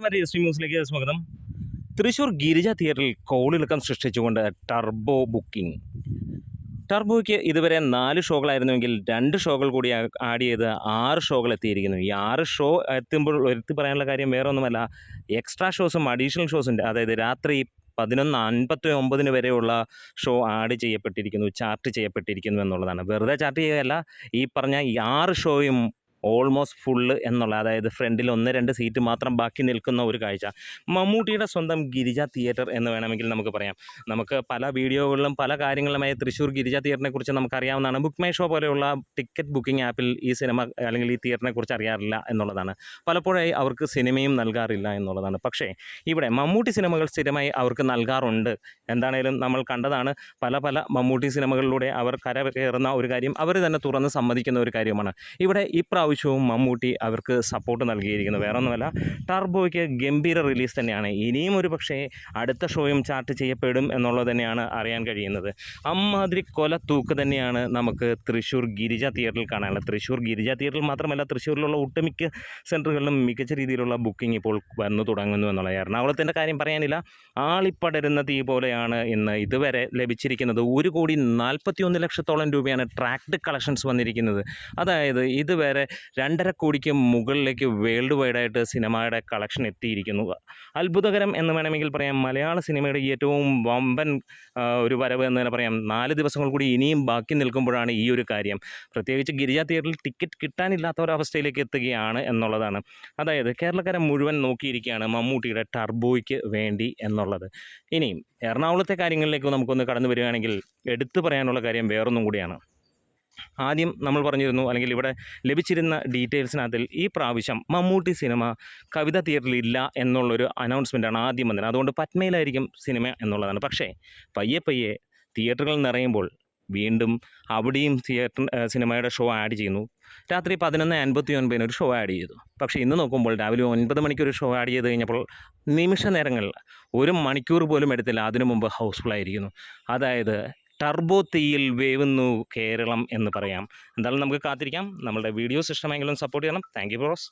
ന്യൂസിലേക്ക് സ്വാഗതം. തൃശ്ശൂർ ഗിരിജ തിയേറ്ററിൽ കോളിളക്കം സൃഷ്ടിച്ചുകൊണ്ട് ടർബോ ബുക്കിംഗ്. ടർബോയ്ക്ക് ഇതുവരെ 4 ഷോകളായിരുന്നുവെങ്കിൽ 2 ഷോകൾ കൂടി ആഡ് ചെയ്ത് 6 ഷോകൾ എത്തിയിരിക്കുന്നു. ഈ 6 ഷോ എത്തുമ്പോൾ എടുത്ത് പറയാനുള്ള കാര്യം വേറെ ഒന്നുമല്ല, എക്സ്ട്രാ ഷോസും അഡീഷണൽ ഷോസും, അതായത് രാത്രി 11:59 വരെയുള്ള ഷോ ആഡ് ചെയ്യപ്പെട്ടിരിക്കുന്നു, ചാർട്ട് ചെയ്യപ്പെട്ടിരിക്കുന്നു എന്നുള്ളതാണ്. വെറുതെ ചാർട്ട് ചെയ്യുകയല്ല, ഈ പറഞ്ഞ ഈ 6 ഷോയും ഓൾമോസ്റ്റ് ഫുള്ള് എന്നുള്ള, അതായത് ഫ്രണ്ടിൽ 1-2 സീറ്റ് മാത്രം ബാക്കി നിൽക്കുന്ന ഒരു കാഴ്ച. മമ്മൂട്ടിയുടെ സ്വന്തം ഗിരിജ തിയേറ്റർ എന്ന് വേണമെങ്കിൽ നമുക്ക് പറയാം. നമുക്ക് പല വീഡിയോകളിലും പല കാര്യങ്ങളുമായി തൃശ്ശൂർ ഗിരിജ തിയേറ്ററിനെ കുറിച്ച് നമുക്കറിയാവുന്നതാണ്. ബുക്ക് മൈ ഷോ പോലെയുള്ള ടിക്കറ്റ് ബുക്കിംഗ് ആപ്പിൽ ഈ സിനിമ അല്ലെങ്കിൽ ഈ തിയേറ്ററിനെ കുറിച്ച് അറിയാറില്ല എന്നുള്ളതാണ്. പലപ്പോഴായി അവർക്ക് സിനിമയും നൽകാറില്ല എന്നുള്ളതാണ്. പക്ഷേ ഇവിടെ മമ്മൂട്ടി സിനിമകൾ സ്ഥിരമായി അവർക്ക് നൽകാറുണ്ട്. എന്താണേലും നമ്മൾ കണ്ടതാണ്, പല പല മമ്മൂട്ടി സിനിമകളിലൂടെ അവർ കരകയറുന്ന ഒരു കാര്യം അവർ തന്നെ തുറന്ന് സമ്മതിക്കുന്ന ഒരു കാര്യമാണ്. ഇവിടെ ഇപ്രാവശ്യവും മമ്മൂട്ടി അവർക്ക് സപ്പോർട്ട് നൽകിയിരിക്കുന്നു. വേറെ ഒന്നുമല്ല, ടർബോയ്ക്ക് ഗംഭീര റിലീസ് തന്നെയാണ്. ഇനിയും ഒരു പക്ഷേ അടുത്ത ഷോയും ചാർട്ട് ചെയ്യപ്പെടും എന്നുള്ളത് തന്നെയാണ് അറിയാൻ കഴിയുന്നത്. അമ്മാതിരി കൊല തൂക്ക് തന്നെയാണ് നമുക്ക് തൃശ്ശൂർ ഗിരിജ തിയേറ്ററിൽ കാണാനുള്ളത്. തൃശ്ശൂർ ഗിരിജ തിയേറ്ററിൽ മാത്രമല്ല, തൃശ്ശൂരിലുള്ള ഒട്ടുമിക്ക സെൻറ്ററുകളിലും മികച്ച രീതിയിലുള്ള ബുക്കിംഗ് ഇപ്പോൾ വന്നു തുടങ്ങുന്നു എന്നുള്ളത്. എറണാകുളത്തിൻ്റെ കാര്യം പറയാനില്ല, ആളിപ്പടരുന്ന തീ പോലെയാണ് ഇന്ന് ഇതുവരെ ലഭിച്ചിരിക്കുന്നത്. 1,41,00,000 രൂപയാണ് ട്രാക്ഡ് കളക്ഷൻസ് വന്നിരിക്കുന്നത്. അതായത് ഇതുവരെ 2.5 കോടിക്ക് മുകളിലേക്ക് വേൾഡ് വൈഡായിട്ട് സിനിമയുടെ കളക്ഷൻ എത്തിയിരിക്കുന്നു. അത്ഭുതകരം എന്ന് വേണമെങ്കിൽ പറയാം. മലയാള സിനിമയുടെ ഏറ്റവും വമ്പൻ ഒരു വരവ് എന്ന് തന്നെ പറയാം. 4 ദിവസങ്ങൾ കൂടി ഇനിയും ബാക്കി നിൽക്കുമ്പോഴാണ് ഈ ഒരു കാര്യം, പ്രത്യേകിച്ച് ഗിരിജ തിയേറ്ററിൽ ടിക്കറ്റ് കിട്ടാനില്ലാത്ത ഒരവസ്ഥയിലേക്ക് എത്തുകയാണ് എന്നുള്ളതാണ്. അതായത് കേരളക്കാരെ മുഴുവൻ നോക്കിയിരിക്കുകയാണ് മമ്മൂട്ടിയുടെ ടർബോയ്ക്ക് വേണ്ടി എന്നുള്ളത്. ഇനിയും എറണാകുളത്തെ കാര്യങ്ങളിലേക്ക് നമുക്കൊന്ന് കടന്നു വരികയാണെങ്കിൽ എടുത്തു പറയാനുള്ള കാര്യം വേറൊന്നും കൂടിയാണ്. ആദ്യം നമ്മൾ പറഞ്ഞിരുന്നു, അല്ലെങ്കിൽ ഇവിടെ ലഭിച്ചിരുന്ന ഡീറ്റെയിൽസിനകത്തിൽ ഈ പ്രാവശ്യം മമ്മൂട്ടി സിനിമ കവിത തിയേറ്ററിൽ ഇല്ല എന്നുള്ളൊരു അനൗൺസ്മെൻറ്റാണ് ആദ്യം വന്നത്. അതുകൊണ്ട് പത്മയിലായിരിക്കും സിനിമ എന്നുള്ളതാണ്. പക്ഷേ പയ്യെ പയ്യെ തിയേറ്ററുകൾ നിറയുമ്പോൾ വീണ്ടും അവിടെയും സിനിമയുടെ ഷോ ആഡ് ചെയ്യുന്നു. രാത്രി 11:59 ഒരു ഷോ ആഡ് ചെയ്തു. പക്ഷേ ഇന്ന് നോക്കുമ്പോൾ രാവിലെ 9 മണിക്ക് ഒരു ഷോ ആഡ് ചെയ്ത് കഴിഞ്ഞപ്പോൾ നിമിഷ നേരങ്ങളിൽ 1 മണിക്കൂർ പോലും എടുത്തില്ല, അതിനു മുമ്പ് ഹൗസ്ഫുള്ളായിരിക്കുന്നു. അതായത് ടർബോ തീയിൽ വേവുന്നു കേരളം എന്ന് പറയാം. എന്തായാലും നമുക്ക് കാത്തിരിക്കാം. നമ്മളുടെ വീഡിയോസ് ഇഷ്ടമെങ്കിലും സപ്പോർട്ട് ചെയ്യണം. Thank you boss.